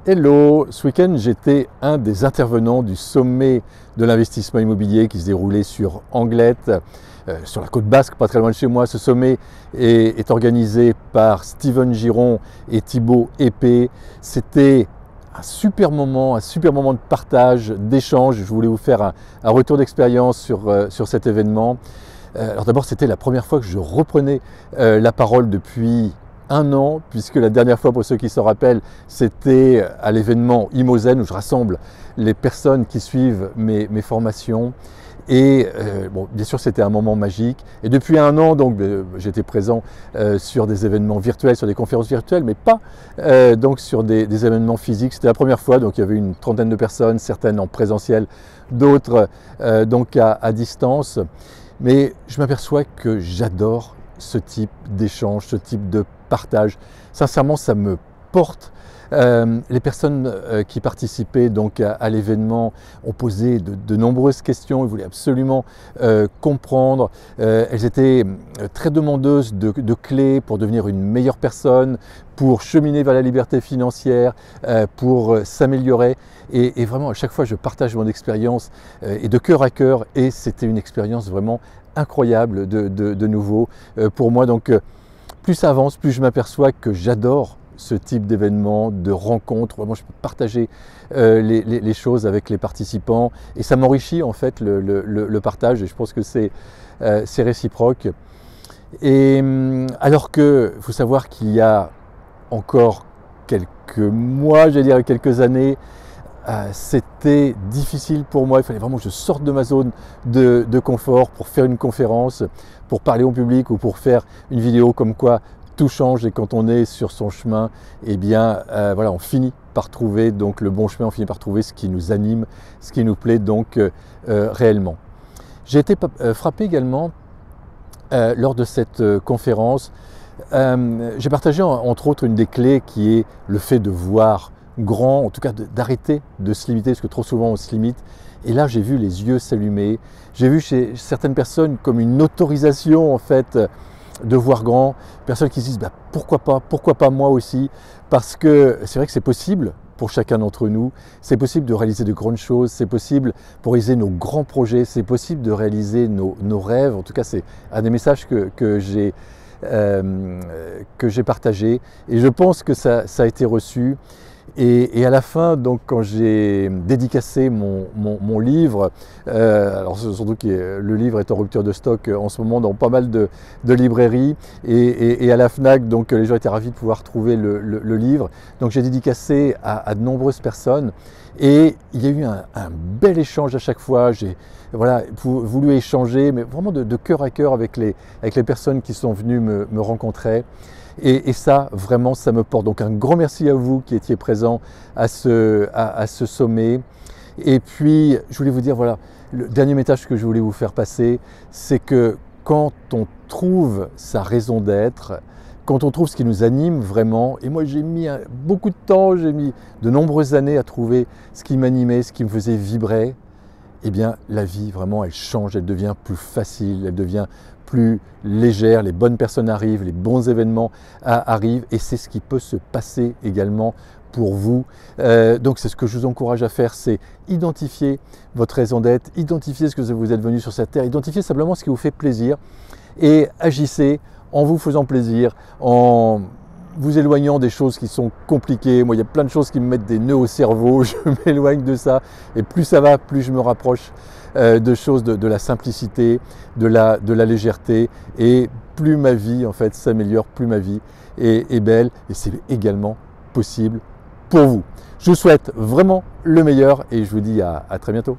Hello, ce week-end j'étais un des intervenants du sommet de l'investissement immobilier qui se déroulait sur Anglette, sur la côte basque, pas très loin de chez moi. Ce sommet est organisé par Steven Giron et Thibaut Épée. C'était un super moment de partage, d'échange. Je voulais vous faire un retour d'expérience sur cet événement. Alors d'abord, c'était la première fois que je reprenais la parole depuis un an, puisque la dernière fois, pour ceux qui se rappellent, c'était à l'événement Imozen où je rassemble les personnes qui suivent mes formations. Et bon, bien sûr, c'était un moment magique. Et depuis un an, donc, j'étais présent sur des événements virtuels, sur des conférences virtuelles, mais pas donc sur des événements physiques. C'était la première fois, donc il y avait une trentaine de personnes, certaines en présentiel, d'autres donc à distance. Mais je m'aperçois que j'adore ce type d'échange, ce type de partage. Sincèrement, ça me porte. Les personnes qui participaient donc à l'événement ont posé de nombreuses questions. Ils voulaient absolument comprendre. Elles étaient très demandeuses de clés pour devenir une meilleure personne, pour cheminer vers la liberté financière, pour s'améliorer. Et vraiment, à chaque fois, je partage mon expérience et de cœur à cœur. Et c'était une expérience vraiment incroyable de nouveau pour moi. Donc, plus ça avance, plus je m'aperçois que j'adore ce type d'événement, de rencontres. Vraiment, je peux partager les choses avec les participants et ça m'enrichit en fait le partage et je pense que c'est réciproque. Et alors que, il faut savoir qu'il y a encore quelques mois, j'allais dire quelques années, c'était difficile pour moi. Il fallait vraiment que je sorte de ma zone de confort pour faire une conférence, pour parler au public ou pour faire une vidéo comme quoi tout change et quand on est sur son chemin, eh bien voilà, on finit par trouver donc le bon chemin, on finit par trouver ce qui nous anime, ce qui nous plaît donc réellement. J'ai été frappé également lors de cette conférence. J'ai partagé entre autres une des clés qui est le fait de voir grand, en tout cas d'arrêter de se limiter, parce que trop souvent on se limite. Et là j'ai vu les yeux s'allumer, j'ai vu chez certaines personnes comme une autorisation en fait de voir grand, personnes qui se disent bah, pourquoi pas moi aussi, parce que c'est vrai que c'est possible pour chacun d'entre nous, c'est possible de réaliser de grandes choses, c'est possible pour réaliser nos grands projets, c'est possible de réaliser nos rêves. En tout cas c'est un des messages que j'ai partagé et je pense que ça a été reçu. Et à la fin, donc, quand j'ai dédicacé mon livre, alors surtout que le livre est en rupture de stock en ce moment dans pas mal de librairies et à la FNAC, donc les gens étaient ravis de pouvoir trouver le livre. Donc j'ai dédicacé à de nombreuses personnes et il y a eu un bel échange à chaque fois. J'ai voilà, voulu échanger, mais vraiment de cœur à cœur avec les personnes qui sont venues me rencontrer. Et ça, vraiment, ça me porte. Donc un grand merci à vous qui étiez présents à ce sommet. Et puis, je voulais vous dire, voilà, le dernier message que je voulais vous faire passer, c'est que quand on trouve sa raison d'être, quand on trouve ce qui nous anime vraiment, et moi j'ai mis beaucoup de temps, j'ai mis de nombreuses années à trouver ce qui m'animait, ce qui me faisait vibrer, eh bien la vie vraiment elle change, elle devient plus facile, elle devient plus légère, les bonnes personnes arrivent, les bons événements arrivent et c'est ce qui peut se passer également pour vous. Donc c'est ce que je vous encourage à faire, c'est identifier votre raison d'être, identifier ce que vous êtes venu sur cette terre, identifier simplement ce qui vous fait plaisir et agissez en vous faisant plaisir, en vous éloignant des choses qui sont compliquées. Moi, il y a plein de choses qui me mettent des nœuds au cerveau, je m'éloigne de ça. Et plus ça va, plus je me rapproche de choses de la simplicité, de la légèreté. Et plus ma vie, en fait, s'améliore, plus ma vie est belle. Et c'est également possible pour vous. Je vous souhaite vraiment le meilleur et je vous dis à très bientôt.